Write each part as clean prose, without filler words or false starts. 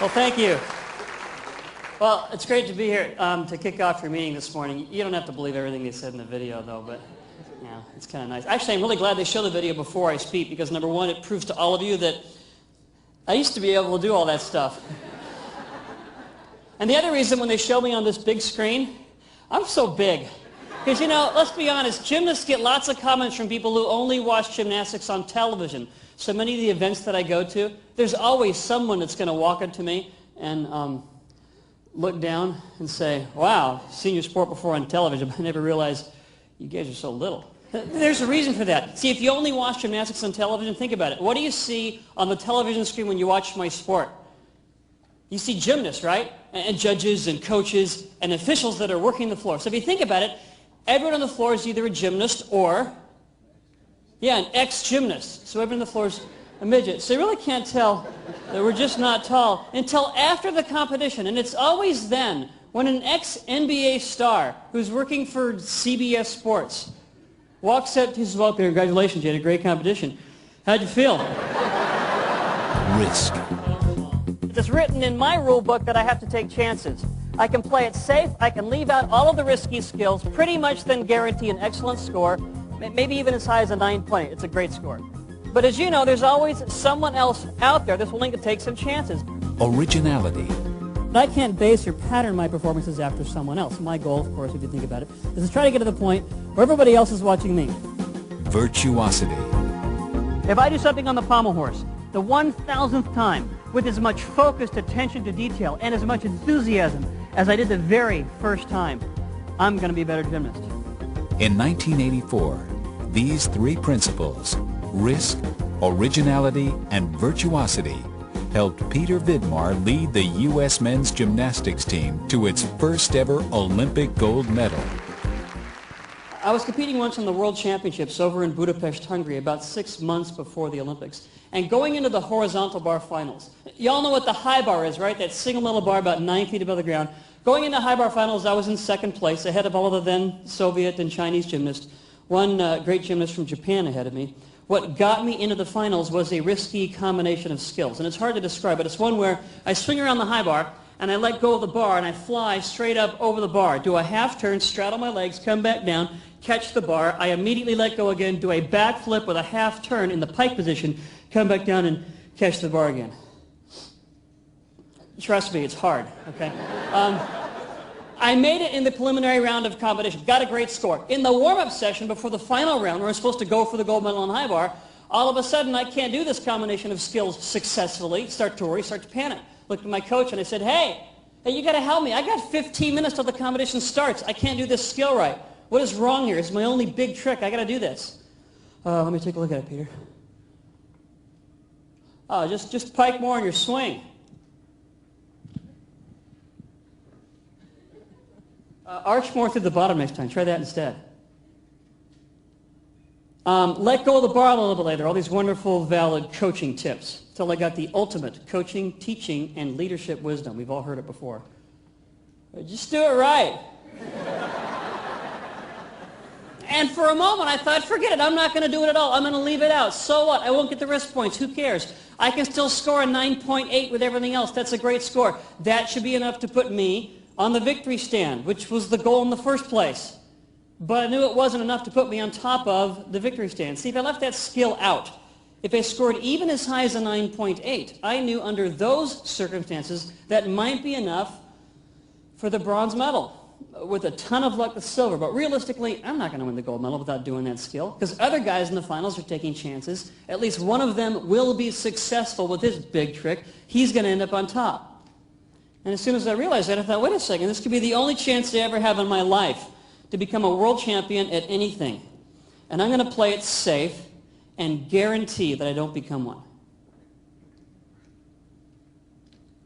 Well, thank you. Well, it's great to be here to kick off your meeting this morning. You don't have to believe everything they said in the video, though, but yeah, it's kind of nice. Actually, I'm really glad they show the video before I speak because, number one, it proves to all of you that I used to be able to do all that stuff. And the other reason, when they show me on this big screen, I'm so big. Because, you know, let's be honest, gymnasts get lots of comments from people who only watch gymnastics on television. So many of the events that I go to, there's always someone that's going to walk up to me and look down and say, wow, seen your sport before on television, but I never realized you guys are so little. There's a reason for that. See, if you only watch gymnastics on television, think about it. What do you see on the television screen when you watch my sport? You see gymnasts, right? And judges and coaches and officials that are working the floor. So if you think about it, everyone on the floor is either a gymnast or, an ex-gymnast. So everyone on the floor is a midget. So you really can't tell that we're just not tall until after the competition. And it's always then when an ex-NBA star who's working for CBS Sports walks up to his well, congratulations, you had a great competition. How'd you feel? Risk. It's written in my rule book that I have to take chances. I can play it safe, I can leave out all of the risky skills, pretty much then guarantee an excellent score, maybe even as high as a 9.8. It's a great score. But as you know, there's always someone else out there that's willing to take some chances. Originality. I can't base or pattern my performances after someone else. My goal, of course, if you think about it, is to try to get to the point where everybody else is watching me. Virtuosity. If I do something on the pommel horse, the 1,000th time, with as much focused attention to detail and as much enthusiasm as I did the very first time, I'm going to be a better gymnast. In 1984, these three principles, risk, originality, and virtuosity, helped Peter Vidmar lead the U.S. men's gymnastics team to its first ever Olympic gold medal. I was competing once in the World Championships over in Budapest, Hungary, about 6 months before the Olympics. And going into the horizontal bar finals, you all know what the high bar is, right? That single metal bar about 9 feet above the ground. Going into high bar finals, I was in second place, ahead of all of the then Soviet and Chinese gymnasts. One great gymnast from Japan ahead of me. What got me into the finals was a risky combination of skills. And it's hard to describe, but it's one where I swing around the high bar, and I let go of the bar, and I fly straight up over the bar. Do a half turn, straddle my legs, come back down, catch the bar. I immediately let go again, do a backflip with a half turn in the pike position, come back down and catch the bar again. Trust me, it's hard, okay? I made it in the preliminary round of competition, got a great score. In the warm-up session before the final round, where I'm supposed to go for the gold medal on high bar, all of a sudden I can't do this combination of skills successfully, start to worry, start to panic. Looked at my coach and I said, hey, you gotta help me. I got 15 minutes till the competition starts. I can't do this skill right. What is wrong here? It's my only big trick. I gotta do this. Let me take a look at it, Peter. Just pike more in your swing. Arch more through the bottom next time. Try that instead. Let go of the bar a little bit later. All these wonderful, valid coaching tips. Until I got the ultimate coaching, teaching, and leadership wisdom. We've all heard it before. Just do it right. And for a moment I thought, forget it. I'm not going to do it at all. I'm going to leave it out. So what? I won't get the wrist points. Who cares? I can still score a 9.8 with everything else. That's a great score. That should be enough to put me on the victory stand, which was the goal in the first place. But I knew it wasn't enough to put me on top of the victory stand. See, if I left that skill out, if I scored even as high as a 9.8, I knew under those circumstances that might be enough for the bronze medal. With a ton of luck, the silver. But realistically, I'm not going to win the gold medal without doing that skill, because other guys in the finals are taking chances. At least one of them will be successful with his big trick. He's going to end up on top. And as soon as I realized that, I thought, wait a second, this could be the only chance I ever have in my life to become a world champion at anything. And I'm going to play it safe and guarantee that I don't become one.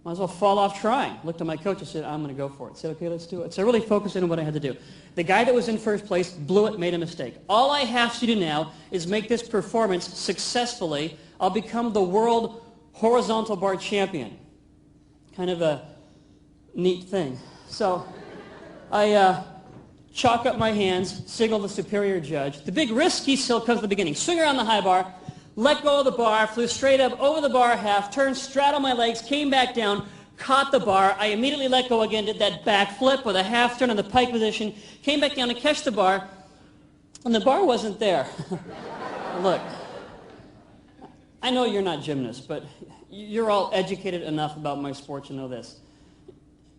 Might as well fall off trying. Looked at my coach and said, I'm going to go for it. Said, okay, let's do it. So I really focused in on what I had to do. The guy that was in first place blew it, made a mistake. All I have to do now is make this performance successfully. I'll become the world horizontal bar champion. Kind of a neat thing. So I chalk up my hands, signal the superior judge. The big risky still comes at the beginning. Swing around the high bar, let go of the bar, flew straight up over the bar half, turned, straddled my legs, came back down, caught the bar. I immediately let go again, did that back flip with a half turn in the pike position, came back down to catch the bar, and the bar wasn't there. Look, I know you're not gymnasts, but you're all educated enough about my sport to know this.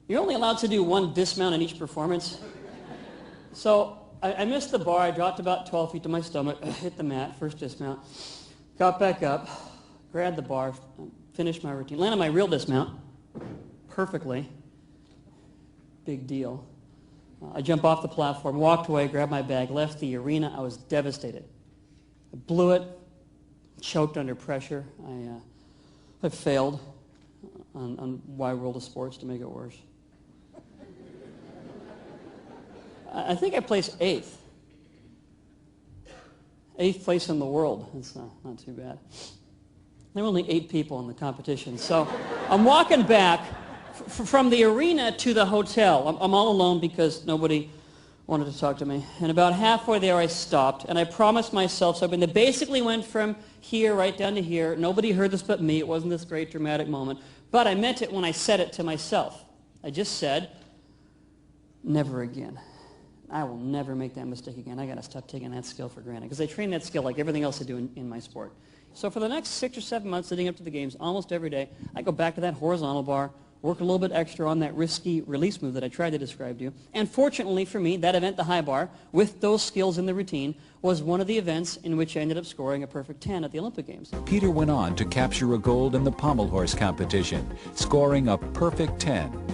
You're only allowed to do one dismount in each performance. So I missed the bar. I dropped about 12 feet to my stomach, hit the mat, first dismount, got back up, grabbed the bar, finished my routine, landed my real dismount perfectly. Big deal. I jumped off the platform, walked away, grabbed my bag, left the arena. I was devastated. I blew it, choked under pressure. I failed on wide world of sports to make it worse. I think I placed 8th. 8th place in the world. That's not too bad. There were only 8 people in the competition. So I'm walking back from the arena to the hotel. I'm all alone because nobody wanted to talk to me. And about halfway there I stopped, and I promised myself something that basically went from here right down to here. Nobody heard this but me. It wasn't this great dramatic moment. But I meant it when I said it to myself. I just said, never again. I will never make that mistake again. I got to stop taking that skill for granted. Because I train that skill like everything else I do in my sport. So for the next 6 or 7 months leading up to the games, almost every day, I go back to that horizontal bar, work a little bit extra on that risky release move that I tried to describe to you. And fortunately for me, that event, the high bar, with those skills in the routine, was one of the events in which I ended up scoring a perfect 10 at the Olympic Games. Peter went on to capture a gold in the pommel horse competition, scoring a perfect 10.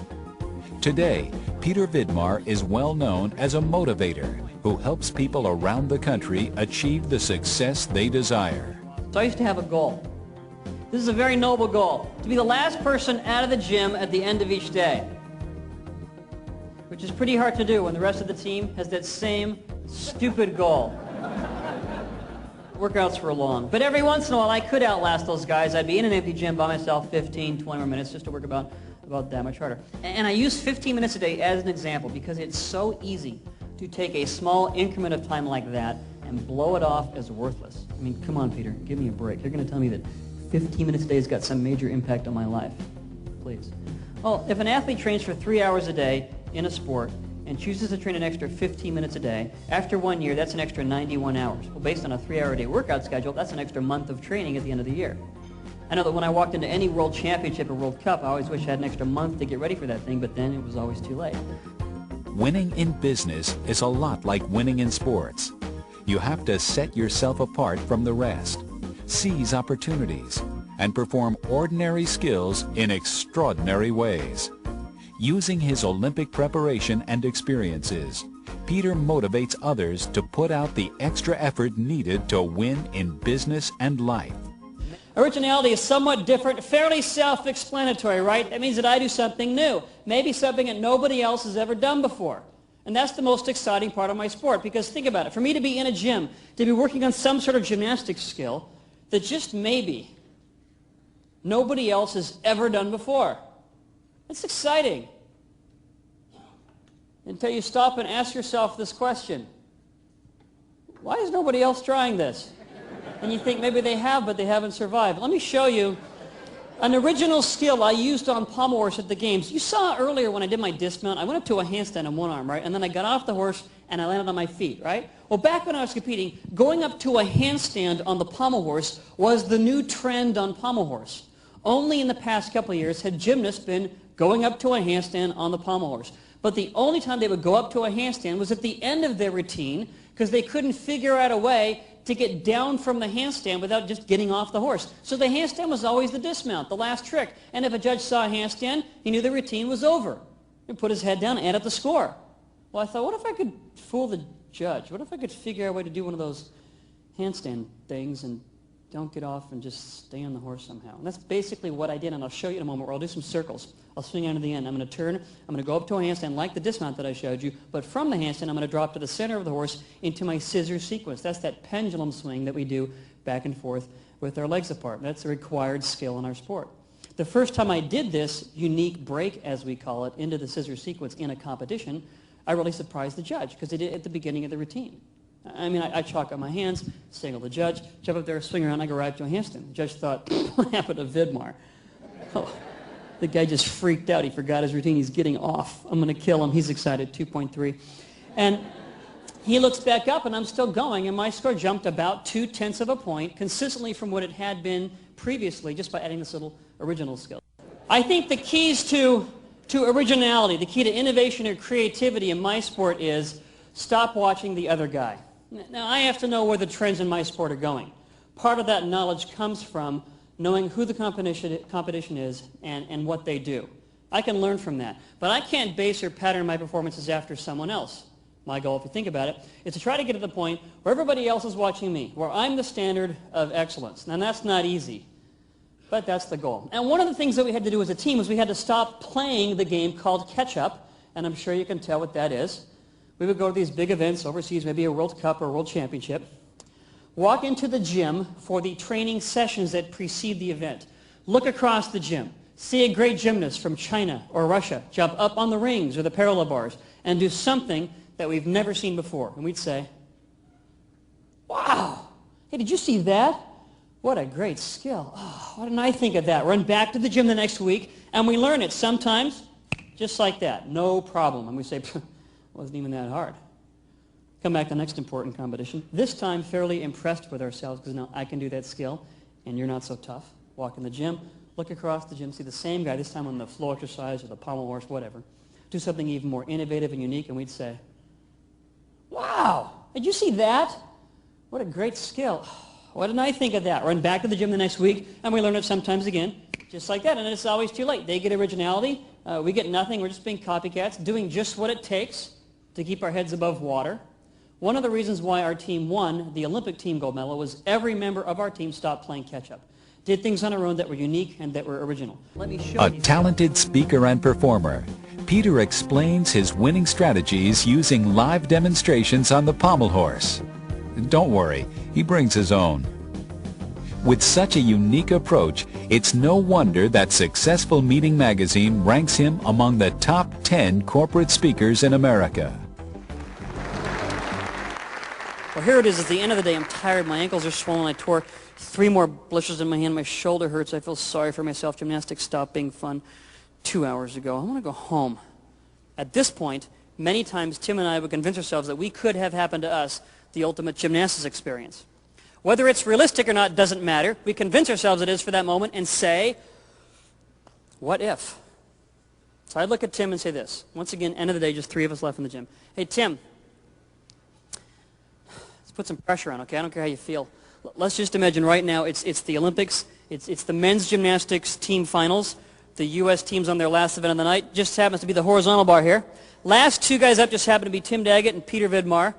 Today, Peter Vidmar is well known as a motivator who helps people around the country achieve the success they desire. So I used to have a goal. This is a very noble goal, to be the last person out of the gym at the end of each day, which is pretty hard to do when the rest of the team has that same stupid goal. Workouts were long, but every once in a while I could outlast those guys. I'd be in an empty gym by myself 15, 20 more minutes just to work about that much harder. And I use 15 minutes a day as an example because it's so easy to take a small increment of time like that and blow it off as worthless. I mean, come on, Peter, give me a break. You're going to tell me that 15 minutes a day has got some major impact on my life. Please. Well, if an athlete trains for 3 hours a day in a sport and chooses to train an extra 15 minutes a day, after 1 year, that's an extra 91 hours. Well, based on a 3-hour-a-day workout schedule, that's an extra month of training at the end of the year. I know that when I walked into any world championship or World Cup, I always wish I had an extra month to get ready for that thing, but then it was always too late. Winning in business is a lot like winning in sports. You have to set yourself apart from the rest, seize opportunities, and perform ordinary skills in extraordinary ways. Using his Olympic preparation and experiences, Peter motivates others to put out the extra effort needed to win in business and life. Originality is somewhat different, fairly self-explanatory, right? That means that I do something new, maybe something that nobody else has ever done before. And that's the most exciting part of my sport, because think about it. For me to be in a gym, to be working on some sort of gymnastics skill that just maybe nobody else has ever done before. It's exciting. Until you stop and ask yourself this question. Why is nobody else trying this? And you think maybe they have, but they haven't survived. Let me show you an original skill I used on pommel horse at the games. You saw earlier when I did my dismount, I went up to a handstand on one arm, right? And then I got off the horse and I landed on my feet, right? Well, back when I was competing, going up to a handstand on the pommel horse was the new trend on pommel horse. Only in the past couple of years had gymnasts been going up to a handstand on the pommel horse. But the only time they would go up to a handstand was at the end of their routine because they couldn't figure out a way to get down from the handstand without just getting off the horse. So the handstand was always the dismount, the last trick. And if a judge saw a handstand, he knew the routine was over. He'd put his head down and add up the score. Well, I thought, what if I could fool the judge? What if I could figure out a way to do one of those handstand things and don't get off and just stay on the horse somehow? And that's basically what I did, and I'll show you in a moment where I'll do some circles. I'll swing out to the end. I'm going to turn. I'm going to go up to a handstand like the dismount that I showed you, but from the handstand, I'm going to drop to the center of the horse into my scissor sequence. That's that pendulum swing that we do back and forth with our legs apart. That's a required skill in our sport. The first time I did this unique break, as we call it, into the scissor sequence in a competition, I really surprised the judge because I did it at the beginning of the routine. I mean, I chalk up my hands, signal the judge, jump up there, swing around, I go right to a handstand. The judge thought, what happened to Vidmar? Oh. The guy just freaked out. He forgot his routine. He's getting off. I'm going to kill him. He's excited, 2.3. And he looks back up, and I'm still going, and my score jumped about 0.2 of a point, consistently from what it had been previously, just by adding this little original skill. I think the keys to originality, the key to innovation or creativity in my sport is stop watching the other guy. Now, I have to know where the trends in my sport are going. Part of that knowledge comes from knowing who the competition is and what they do. I can learn from that. But I can't base or pattern my performances after someone else. My goal, if you think about it, is to try to get to the point where everybody else is watching me, where I'm the standard of excellence. Now, that's not easy, but that's the goal. And one of the things that we had to do as a team was we had to stop playing the game called catch-up, and I'm sure you can tell what that is. We would go to these big events overseas, maybe a World Cup or a World Championship, walk into the gym for the training sessions that precede the event, look across the gym, see a great gymnast from China or Russia jump up on the rings or the parallel bars and do something that we've never seen before. And we'd say, wow, hey, did you see that? What a great skill. Oh, why didn't I think of that? Run back to the gym the next week, and we learn it sometimes just like that, no problem. And we say, it wasn't even that hard. Come back to the next important competition, this time fairly impressed with ourselves because now I can do that skill, and you're not so tough. Walk in the gym, look across the gym, see the same guy, this time on the flow exercise or the pommel horse, whatever. Do something even more innovative and unique, and we'd say, wow, did you see that? What a great skill. Why didn't I think of that? Run back to the gym the next week, and we learn it sometimes again, just like that. And it's always too late. They get originality. We get nothing. We're just being copycats, doing just what it takes to keep our heads above water. One of the reasons why our team won the Olympic team gold medal was every member of our team stopped playing catch-up. Did things on our own that were unique and that were original. Let me show you. A talented speaker and performer, Peter explains his winning strategies using live demonstrations on the pommel horse. Don't worry, he brings his own. With such a unique approach, it's no wonder that Successful Meeting magazine ranks him among the top 10 corporate speakers in America. Well, here it is. At the end of the day, I'm tired. My ankles are swollen. I tore 3 more blisters in my hand. My shoulder hurts. I feel sorry for myself. Gymnastics stopped being fun 2 hours ago. I want to go home. At this point, many times Tim and I would convince ourselves that we could have happened to us the ultimate gymnastics experience. Whether it's realistic or not doesn't matter. We convince ourselves it is for that moment and say, what if? So I'd look at Tim and say this. Once again, end of the day, just 3 of us left in the gym. Hey, Tim, let's put some pressure on, okay? I don't care how you feel. Let's just imagine right now it's the Olympics. It's the men's gymnastics team finals. The U.S. team's on their last event of the night. Just happens to be the horizontal bar here. Last 2 guys up just happen to be Tim Daggett and Peter Vidmar.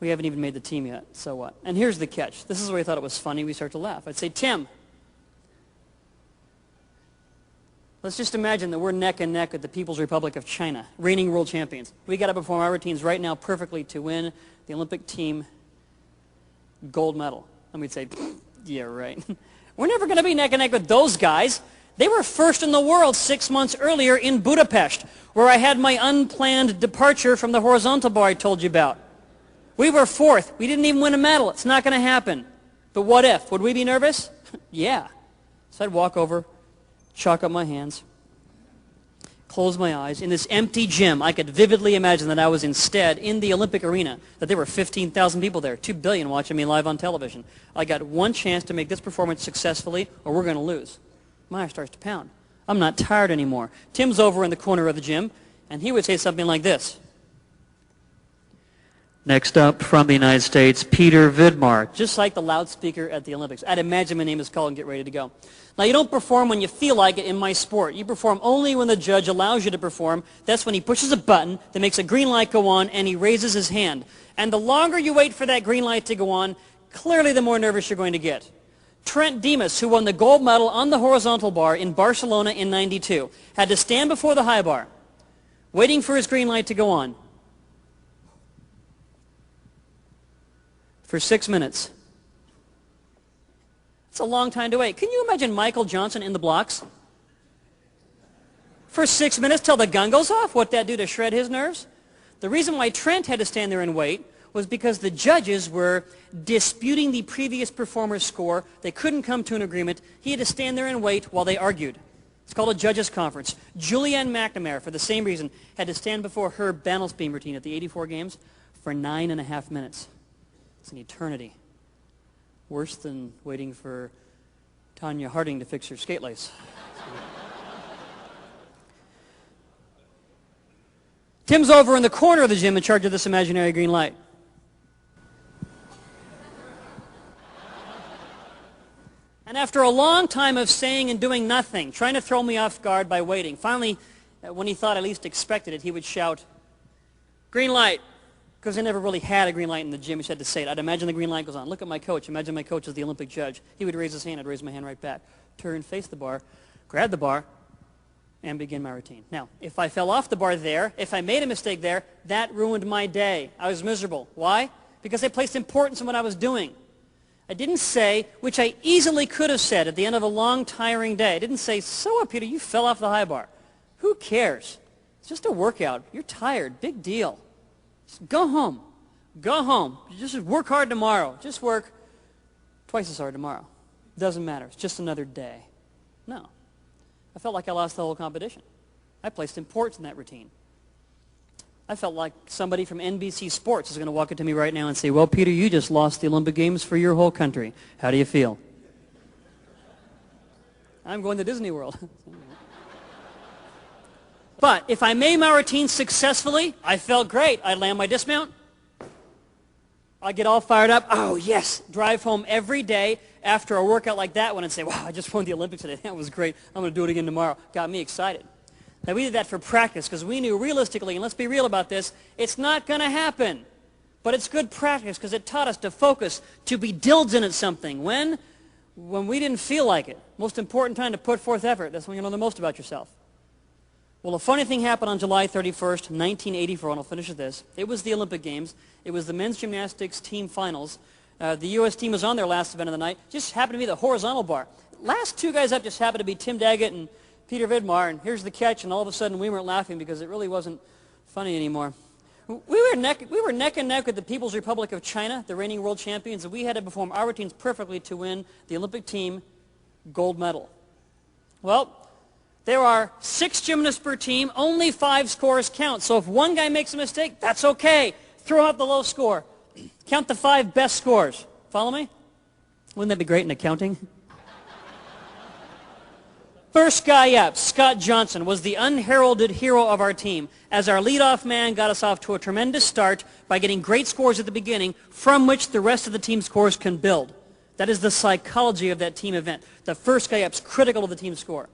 We haven't even made the team yet, so what? And here's the catch. This is where we thought it was funny. We start to laugh. I'd say, Tim, let's just imagine that we're neck and neck with the People's Republic of China, reigning world champions. We got to perform our routines right now perfectly to win the Olympic team gold medal. And we'd say, yeah, right. We're never going to be neck and neck with those guys. They were first in the world 6 months earlier in Budapest, where I had my unplanned departure from the horizontal bar I told you about. We were 4th. We didn't even win a medal. It's not going to happen. But what if? Would we be nervous? Yeah. So I'd walk over, chalk up my hands, close my eyes. In this empty gym, I could vividly imagine that I was instead in the Olympic arena, that there were 15,000 people there, 2 billion watching me live on television. I got one chance to make this performance successfully, or we're going to lose. My heart starts to pound. I'm not tired anymore. Tim's over in the corner of the gym, and he would say something like this. Next up from the United States, Peter Vidmar. Just like the loudspeaker at the Olympics. I'd imagine my name is called and get ready to go. Now, you don't perform when you feel like it in my sport. You perform only when the judge allows you to perform. That's when he pushes a button that makes a green light go on and he raises his hand. And the longer you wait for that green light to go on, clearly the more nervous you're going to get. Trent Demas, who won the gold medal on the horizontal bar in Barcelona in '92, had to stand before the high bar, waiting for his green light to go on, for 6 minutes. It's a long time to wait. Can you imagine Michael Johnson in the blocks? For 6 minutes till the gun goes off? What'd that do to shred his nerves? The reason why Trent had to stand there and wait was because the judges were disputing the previous performer's score. They couldn't come to an agreement. He had to stand there and wait while they argued. It's called a judges conference. Julianne McNamara, for the same reason, had to stand before her balance beam routine at the 84 games for 9.5 minutes. It's an eternity. Worse than waiting for Tanya Harding to fix her skate lace. Tim's over in the corner of the gym in charge of this imaginary green light. And after a long time of saying and doing nothing, trying to throw me off guard by waiting, finally, when he thought I least expected it, he would shout, "Green light," because they never really had a green light in the gym. He just had to say it. I'd imagine the green light goes on. Look at my coach. Imagine my coach is the Olympic judge. He would raise his hand. I'd raise my hand right back. Turn, face the bar, grab the bar, and begin my routine. Now, if I fell off the bar there, if I made a mistake there, that ruined my day. I was miserable. Why? Because I placed importance in what I was doing. I didn't say, which I easily could have said at the end of a long, tiring day, I didn't say, "So what, Peter, you fell off the high bar." Who cares? It's just a workout. You're tired. Big deal. Just go home. Go home. Just work hard tomorrow. Just work twice as hard tomorrow. Doesn't matter. It's just another day. No. I felt like I lost the whole competition. I placed importance in that routine. I felt like somebody from NBC Sports is going to walk into me right now and say, "Well, Peter, you just lost the Olympic Games for your whole country. How do you feel?" I'm going to Disney World. But if I made my routine successfully, I felt great. I'd land my dismount. I'd get all fired up. Oh, yes. Drive home every day after a workout like that one and say, "Wow, I just won the Olympics today. That was great. I'm going to do it again tomorrow." Got me excited. Now, we did that for practice because we knew realistically, and let's be real about this, it's not going to happen. But it's good practice because it taught us to focus, to be diligent at something. When we didn't feel like it. Most important time to put forth effort. That's when you know the most about yourself. Well, a funny thing happened on July 31st, 1984, and I'll finish with this. It was the Olympic Games. It was the men's gymnastics team finals. The U.S. team was on their last event of the night. Just happened to be the horizontal bar. Last two guys up just happened to be Tim Daggett and Peter Vidmar, and here's the catch, and all of a sudden we weren't laughing because it really wasn't funny anymore. We were neck and neck with the People's Republic of China, the reigning world champions, and we had to perform our routines perfectly to win the Olympic team gold medal. Well, there are 6 gymnasts per team, only 5 scores count, so if one guy makes a mistake, that's okay. Throw out the low score. Count the 5 best scores. Follow me? Wouldn't that be great in accounting? First guy up, Scott Johnson, was the unheralded hero of our team, as our leadoff man got us off to a tremendous start by getting great scores at the beginning, from which the rest of the team scores can build. That is the psychology of that team event. The first guy up is critical to the team score.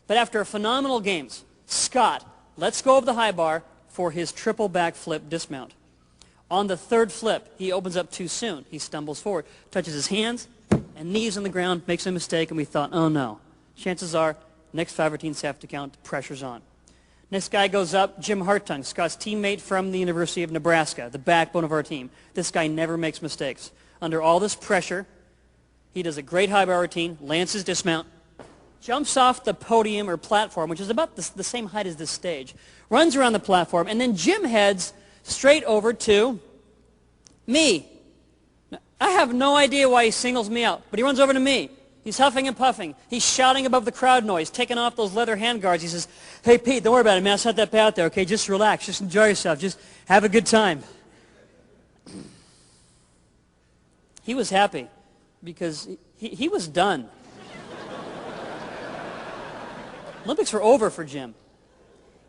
But after phenomenal games, Scott lets go of the high bar for his triple backflip dismount. On the 3rd flip, he opens up too soon. He stumbles forward, touches his hands and knees on the ground, makes a mistake, and we thought, oh no. Chances are, next 5 routines have to count, pressure's on. Next guy goes up, Jim Hartung, Scott's teammate from the University of Nebraska, the backbone of our team. This guy never makes mistakes. Under all this pressure, he does a great high bar routine, lands his dismount, jumps off the podium or platform, which is about the same height as this stage, runs around the platform, and then Jim heads straight over to me. Now, I have no idea why he singles me out, but he runs over to me. He's huffing and puffing. He's shouting above the crowd noise, taking off those leather handguards. He says, "Hey, Pete, don't worry about it, man. It's not that bad out there, okay? Just relax. Just enjoy yourself. Just have a good time." He was happy because he was done. Olympics were over for Jim.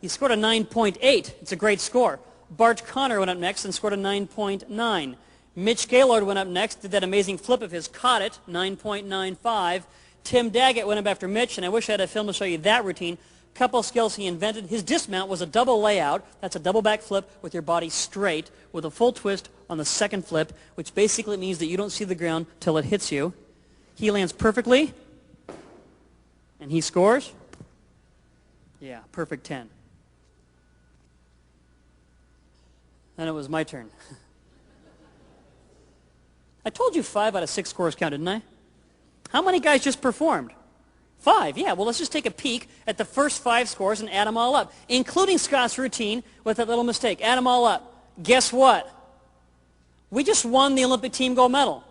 He scored a 9.8. It's a great score. Bart Connor went up next and scored a 9.9. Mitch Gaylord went up next, did that amazing flip of his, caught it, 9.95. Tim Daggett went up after Mitch, and I wish I had a film to show you that routine. Couple skills he invented. His dismount was a double layout. That's a double back flip with your body straight with a full twist on the 2nd flip, which basically means that you don't see the ground till it hits you. He lands perfectly, and he scores. Yeah, perfect 10. Then it was my turn. I told you 5 out of 6 scores count, didn't I? How many guys just performed? 5, yeah. Well, let's just take a peek at the first 5 scores and add them all up, including Scott's routine with that little mistake. Add them all up. Guess what? We just won the Olympic team gold medal.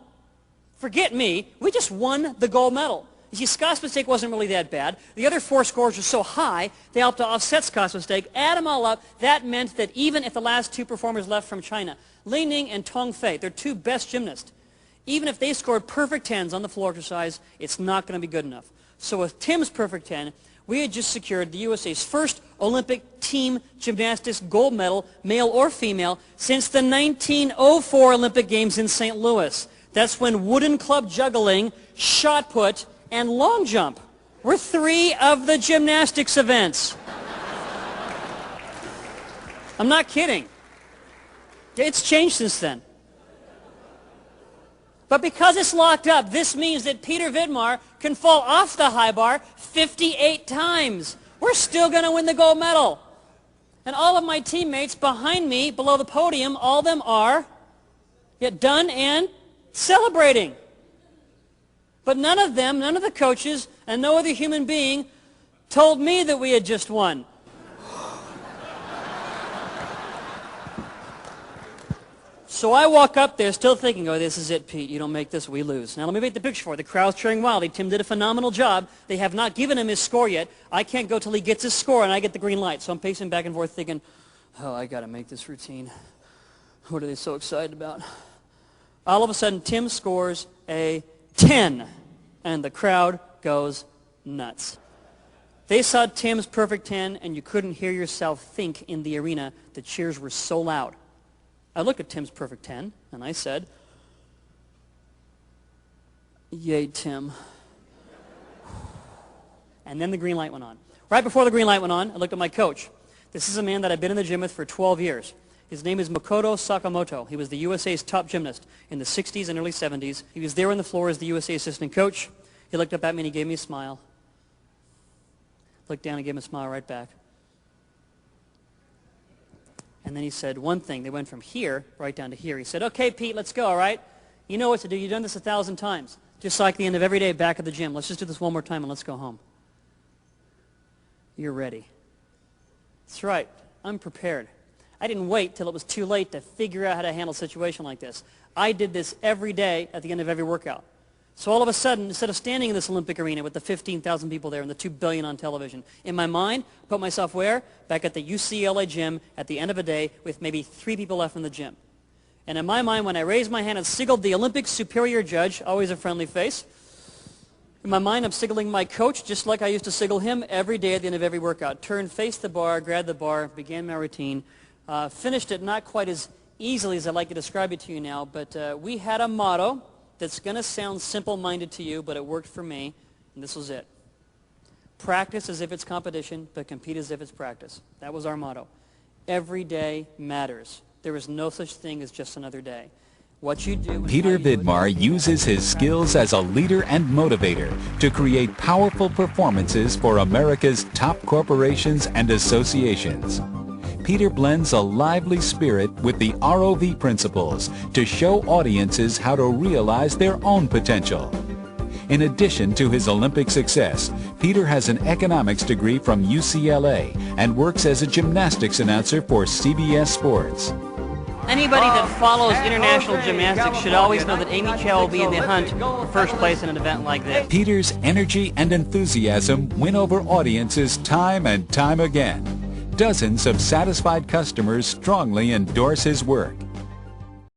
Forget me. We just won the gold medal. You see, Scott's mistake wasn't really that bad. The other 4 scores were so high, they helped to offset Scott's mistake. Add them all up, that meant that even if the last 2 performers left from China, Li Ning and Tong Fei, their 2 best gymnasts, even if they scored perfect 10s on the floor exercise, it's not going to be good enough. So with Tim's perfect 10, we had just secured the USA's first Olympic team gymnastics gold medal, male or female, since the 1904 Olympic Games in St. Louis. That's when wooden club juggling, shot put, and long jump were 3 of the gymnastics events. I'm not kidding. It's changed since then. But because it's locked up, this means that Peter Vidmar can fall off the high bar 58 times. We're still going to win the gold medal. And all of my teammates behind me, below the podium, all of them are yet done and celebrating. But none of them, none of the coaches, and no other human being told me that we had just won. So I walk up there still thinking, oh, this is it, Pete. You don't make this, we lose. Now let me make the picture for you. The crowd's cheering wildly. Tim did a phenomenal job. They have not given him his score yet. I can't go till he gets his score and I get the green light. So I'm pacing back and forth thinking, oh, I got to make this routine. What are they so excited about? All of a sudden, Tim scores a 10, and the crowd goes nuts. They saw Tim's perfect 10, and you couldn't hear yourself think in the arena. The cheers were so loud. I looked at Tim's perfect 10, and I said, yay, Tim. And then the green light went on. Right before the green light went on, I looked at my coach. This is a man that I've been in the gym with for 12 years. His name is Makoto Sakamoto. He was the USA's top gymnast in the 60s and early 70s. He was there on the floor as the USA assistant coach. He looked up at me and he gave me a smile. Looked down and gave him a smile right back. And then he said one thing. They went from here right down to here. He said, okay, Pete, let's go, all right? You know what to do. You've done this 1,000 times. Just like the end of every day back at the gym. Let's just do this one more time and let's go home. You're ready. That's right. I'm prepared. I didn't wait till it was too late to figure out how to handle a situation like this. I did this every day at the end of every workout. So all of a sudden, instead of standing in this Olympic arena with the 15,000 people there and the 2 billion on television, in my mind, I put myself where? Back at the UCLA gym at the end of a day with maybe 3 people left in the gym. And in my mind, when I raised my hand and signaled the Olympic superior judge, always a friendly face, in my mind, I'm signaling my coach just like I used to signal him every day at the end of every workout. Turned, faced the bar, grabbed the bar, began my routine. Finished it not quite as easily as I'd like to describe it to you now, but we had a motto that's going to sound simple-minded to you, but it worked for me, and this was it. Practice as if it's competition, but compete as if it's practice. That was our motto. Every day matters. There is no such thing as just another day. What you do. Peter Vidmar uses his skills as a leader and motivator to create powerful performances for America's top corporations and associations. Peter blends a lively spirit with the ROV principles to show audiences how to realize their own potential. In addition to his Olympic success, Peter has an economics degree from UCLA and works as a gymnastics announcer for CBS Sports. Anybody that follows international gymnastics should always know that Amy Chow will be in the hunt for first place in an event like this. Peter's energy and enthusiasm win over audiences time and time again. Dozens of satisfied customers strongly endorse his work.